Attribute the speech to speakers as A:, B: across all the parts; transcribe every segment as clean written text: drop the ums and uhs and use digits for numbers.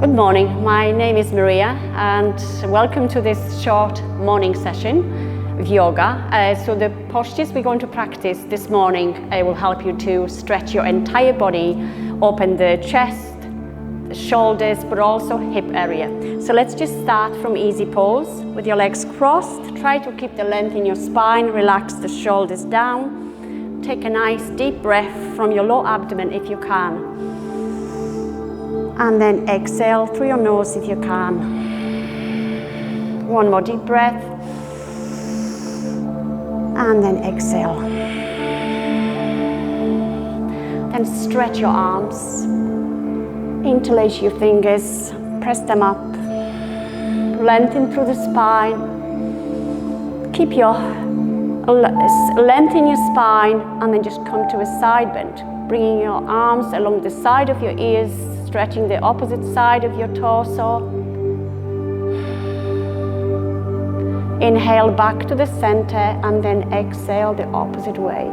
A: Good morning, my name is Maria and welcome to this short morning session of yoga. So the postures we're going to practice this morning will help you to stretch your entire body, open the chest, the shoulders, but also hip area. So let's just start from easy pose with your legs crossed. Try to keep the length in your spine, relax the shoulders down. Take a nice deep breath from your low abdomen if you can. And then exhale through your nose if you can. One more deep breath. And then exhale. Then stretch your arms. Interlace your fingers. Press them up. Lengthen through the spine. Keep your length in your spine and then just come to a side bend. Bringing your arms along the side of your ears. Stretching the opposite side of your torso. Inhale back to the center and then exhale the opposite way.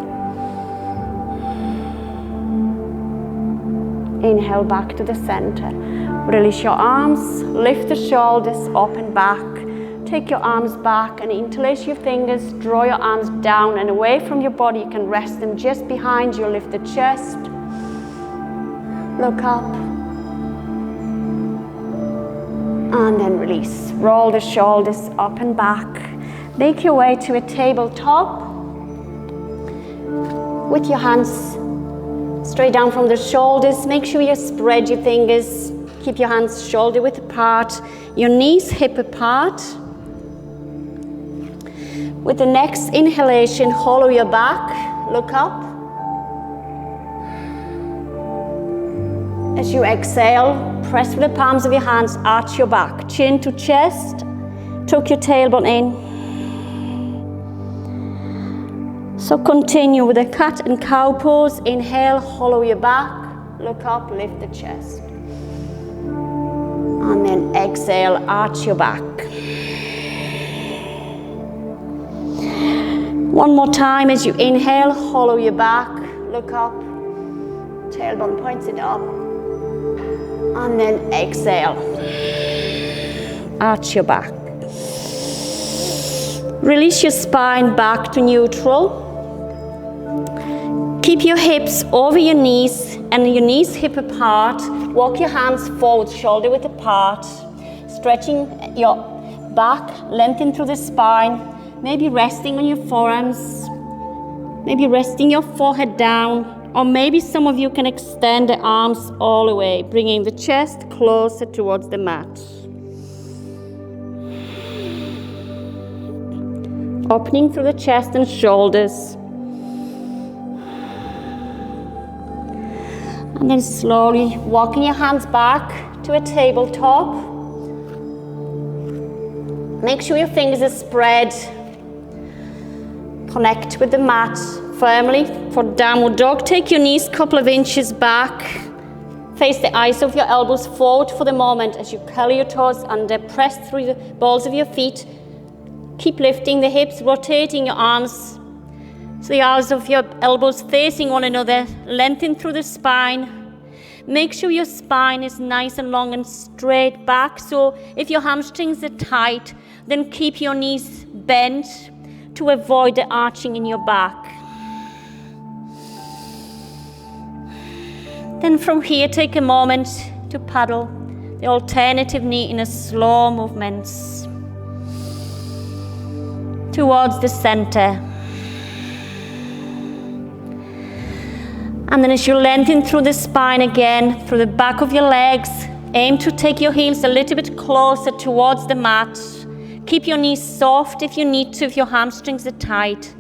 A: Inhale back to the center. Release your arms, lift the shoulders, open back. Take your arms back and interlace your fingers. Draw your arms down and away from your body. You can rest them just behind you. Lift the chest. Look up. And then release. Roll the shoulders up and back. Make your way to a tabletop. With your hands straight down from the shoulders. Make sure you spread your fingers. Keep your hands shoulder width apart. Your knees hip apart. With the next inhalation, hollow your back. Look up. As you exhale, press with the palms of your hands, arch your back, chin to chest, tuck your tailbone in. So continue with the cat and cow pose. Inhale, hollow your back, look up, lift the chest. And then exhale, arch your back. One more time as you inhale, hollow your back, look up, tailbone pointed up. And then exhale, arch your back. Release your spine back to neutral. Keep your hips over your knees and your knees hip apart. Walk your hands forward, shoulder width apart. Stretching your back, lengthen through the spine. Maybe resting on your forearms. Maybe resting your forehead down. Or maybe some of you can extend the arms all the way, bringing the chest closer towards the mat. Opening through the chest and shoulders. And then slowly walking your hands back to a tabletop. Make sure your fingers are spread. Connect with the mat firmly for downward dog. Take your knees a couple of inches back. Face the eyes of your elbows forward for the moment as you curl your toes under. Press through the balls of your feet. Keep lifting the hips, rotating your arms. So the eyes of your elbows facing one another. Lengthen through the spine. Make sure your spine is nice and long and straight back. So if your hamstrings are tight, then keep your knees bent to avoid the arching in your back. Then from here, take a moment to paddle the alternative knee in a slow movement towards the center. And then as you lengthen through the spine again, through the back of your legs, aim to take your heels a little bit closer towards the mat. Keep your knees soft if you need to, if your hamstrings are tight.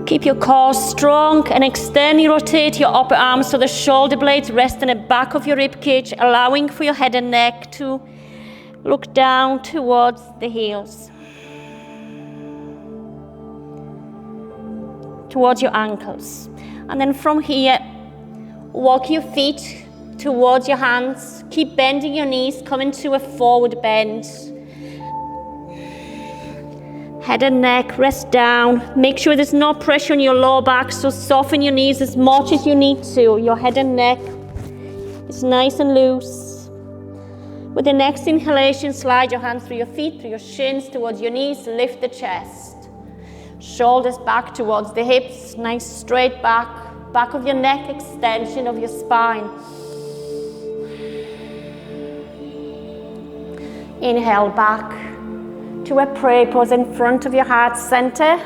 A: Keep your core strong and externally rotate your upper arms so the shoulder blades rest in the back of your rib cage, allowing for your head and neck to look down towards the heels, towards your ankles. And then from here, walk your feet towards your hands. Keep bending your knees, come into a forward bend. Head and neck, rest down. Make sure there's no pressure on your lower back, so soften your knees as much as you need to. Your head and neck is nice and loose. With the next inhalation, slide your hands through your feet, through your shins, towards your knees, lift the chest. Shoulders back towards the hips, nice straight back. Back of your neck, extension of your spine. Inhale back to a prayer pose in front of your heart center.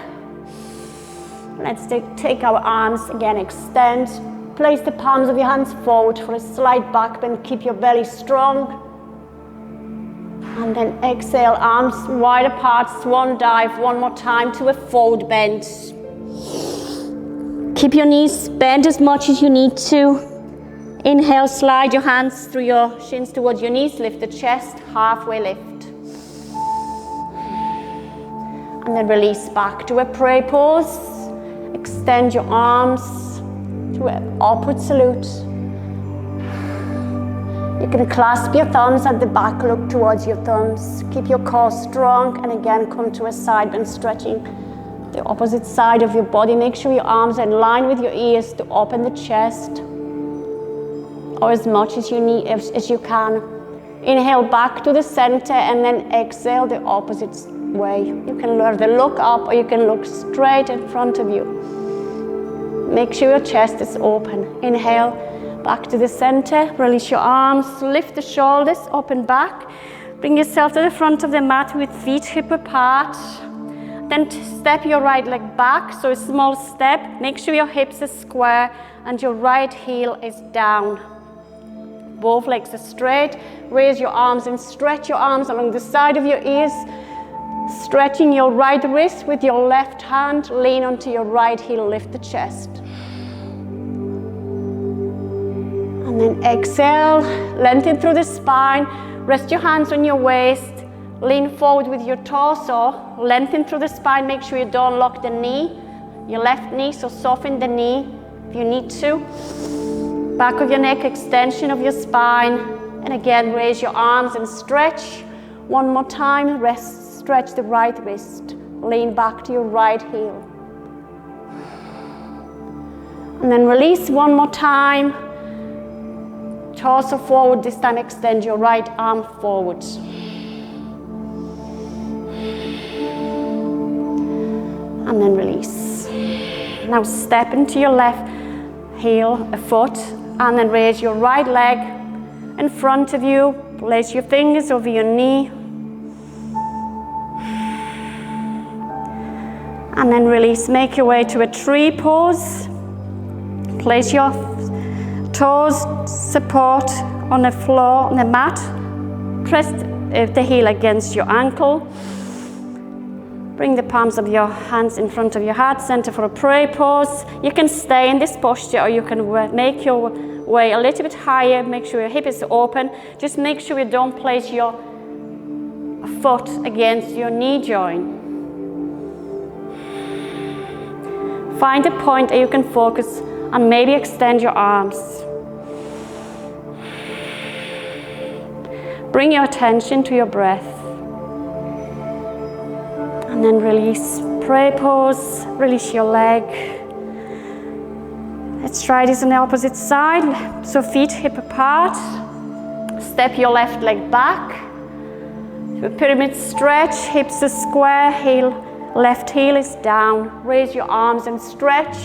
A: Let's take our arms again, extend. Place the palms of your hands forward for a slight back bend. Keep your belly strong. And then exhale, arms wide apart, swan dive one more time to a forward bend. Keep your knees bent as much as you need to. Inhale, slide your hands through your shins towards your knees, lift the chest, halfway lift. And then release back to a prayer pose. Extend your arms to an upward salute. You can clasp your thumbs at the back, look towards your thumbs. Keep your core strong, and again come to a side bend, stretching the opposite side of your body. Make sure your arms are in line with your ears to open the chest, or as much as you need, as you can. Inhale back to the center, and then exhale the opposite way. You can either look up or you can look straight in front of you. Make sure your chest is open. Inhale back to the center, release your arms, lift the shoulders, open back. Bring yourself to the front of the mat with feet hip apart. Then step your right leg back, so a small step. Make sure your hips are square and your right heel is down. Both legs are straight. Raise your arms and stretch your arms along the side of your ears. Stretching your right wrist with your left hand. Lean onto your right heel, lift the chest. And then exhale, lengthen through the spine. Rest your hands on your waist. Lean forward with your torso. Lengthen through the spine. Make sure you don't lock the knee, your left knee, so soften the knee if you need to. Back of your neck, extension of your spine. And again, raise your arms and stretch. One more time, rest, stretch the right wrist. Lean back to your right heel. And then release one more time. Torso forward, this time extend your right arm forward. And then release. Now step into your left heel, a foot, and then raise your right leg in front of you. Place your fingers over your knee. And then release. Make your way to a tree pose. Place your toes support on the floor, on the mat. Press the heel against your ankle. Bring the palms of your hands in front of your heart center for a prayer pose. You can stay in this posture, or you can make your way a little bit higher. Make sure your hip is open. Just make sure you don't place your foot against your knee joint. Find a point that you can focus and maybe extend your arms. Bring your attention to your breath. And then release, prayer pose, release your leg. Let's try this on the opposite side. So feet hip apart. Step your left leg back. To a pyramid stretch, hips are square, left heel is down. Raise your arms and stretch.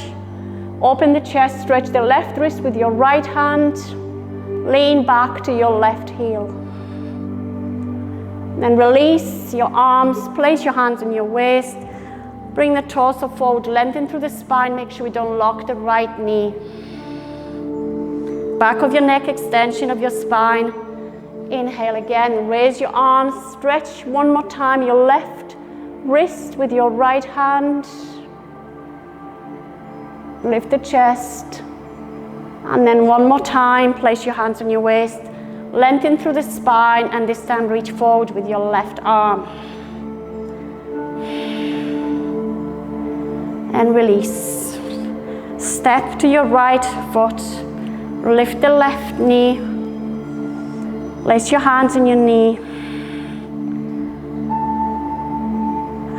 A: Open the chest, stretch the left wrist with your right hand. Lean back to your left heel. Then release your arms, place your hands on your waist. Bring the torso forward, lengthen through the spine. Make sure we don't lock the right knee. Back of your neck, extension of your spine. Inhale again, raise your arms, stretch one more time your left wrist with your right hand. Lift the chest. And then one more time, place your hands on your waist. Lengthen through the spine, and this time reach forward with your left arm. And release. Step to your right foot. Lift the left knee. Place your hands on your knee.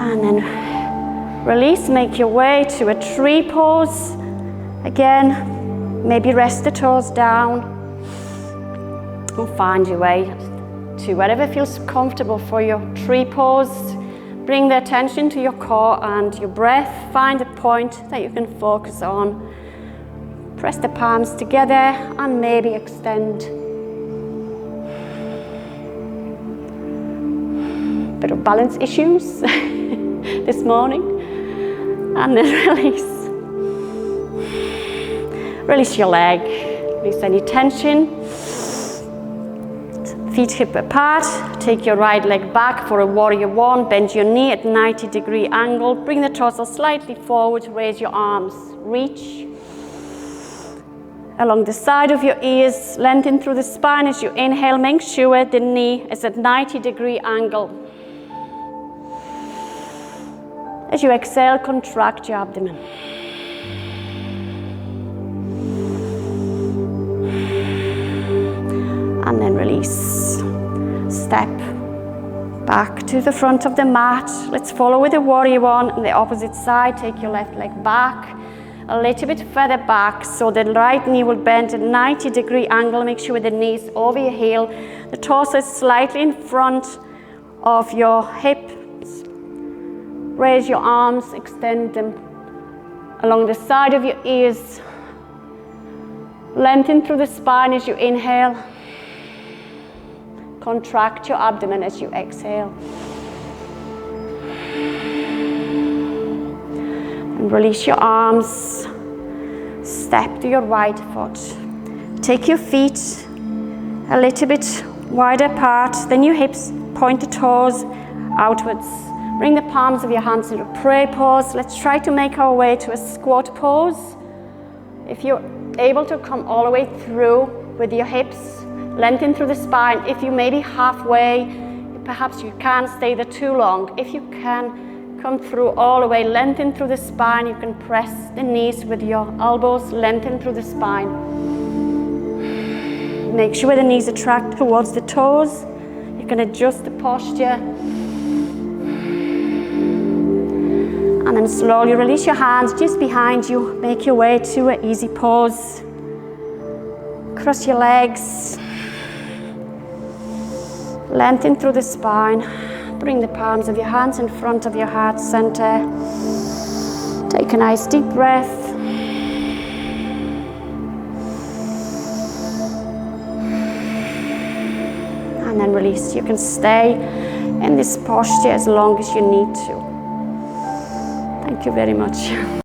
A: And then release, make your way to a tree pose. Again, maybe rest the toes down and find your way to wherever feels comfortable for your tree pose. Bring the attention to your core and your breath. Find a point that you can focus on. Press the palms together and maybe extend. Bit of balance issues this morning. And then release. Release your leg. Release any tension. Feet hip apart. Take your right leg back for a warrior one. Bend your knee at 90-degree angle. Bring the torso slightly forward. Raise your arms. Reach along the side of your ears. Lengthen through the spine as you inhale. Make sure the knee is at 90-degree angle. As you exhale, contract your abdomen. And then release. Step back to the front of the mat. Let's follow with the warrior one on the opposite side. Take your left leg back, a little bit further back, so the right knee will bend at 90-degree angle. Make sure the knee is over your heel. The torso is slightly in front of your hip. Raise your arms, extend them along the side of your ears. Lengthen through the spine as you inhale. Contract your abdomen as you exhale. And release your arms. Step to your right foot. Take your feet a little bit wider apart. Then your hips, point the toes outwards. Bring the palms of your hands into prayer pose. Let's try to make our way to a squat pose. If you're able to come all the way through with your hips, lengthen through the spine. If you may be halfway, perhaps you can't stay there too long. If you can come through all the way, lengthen through the spine. You can press the knees with your elbows, lengthen through the spine. Make sure the knees attract towards the toes. You can adjust the posture. And then slowly release your hands just behind you. Make your way to an easy pose. Cross your legs. Lengthen through the spine. Bring the palms of your hands in front of your heart center. Take a nice deep breath. And then release. You can stay in this posture as long as you need to. Thank you very much.